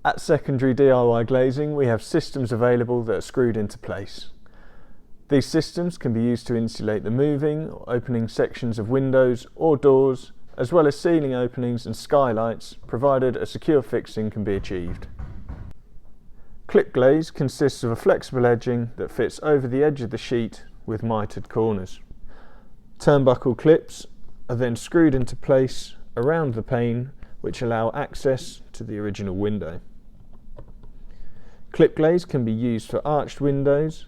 At Secondary DIY Glazing, we have systems available that are screwed into place. These systems can be used to insulate the moving or opening sections of windows or doors, as well as ceiling openings and skylights, provided a secure fixing can be achieved. Clipglaze consists of a flexible edging that fits over the edge of the sheet with mitered corners. Turnbuckle clips are then screwed into place around the pane, which allow access to the original window. Clipglaze can be used for arched windows,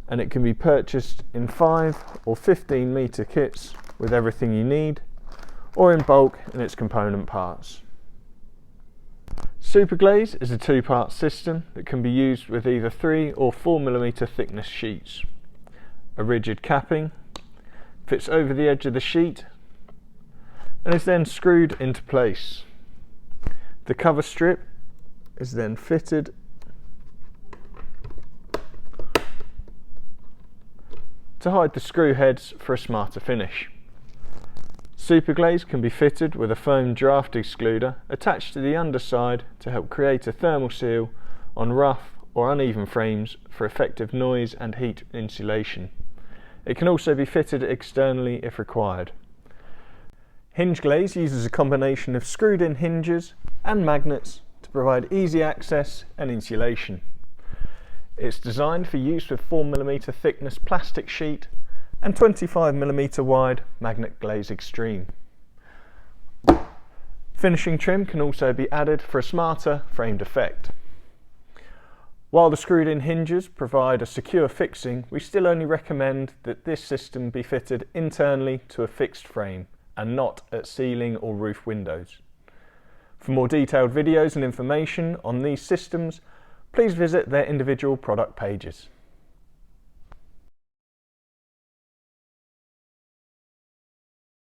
and it can be purchased in 5 or 15 metre kits with everything you need, or in bulk in its component parts. Superglaze is a two-part system that can be used with either 3 or 4 mm thickness sheets. A rigid capping fits over the edge of the sheet and is then screwed into place. The cover strip is then fitted to hide the screw heads for a smarter finish. Superglaze can be fitted with a foam draft excluder attached to the underside to help create a thermal seal on rough or uneven frames for effective noise and heat insulation. It can also be fitted externally if required. Hingeglaze uses a combination of screwed-in hinges and magnets to provide easy access and insulation. It's designed for use with 4 mm thickness plastic sheet and 25 mm wide magnet glaze extreme. Finishing trim can also be added for a smarter framed effect. While the screwed-in hinges provide a secure fixing, we still only recommend that this system be fitted internally to a fixed frame and not at ceiling or roof windows. For more detailed videos and information on these systems, please visit their individual product pages.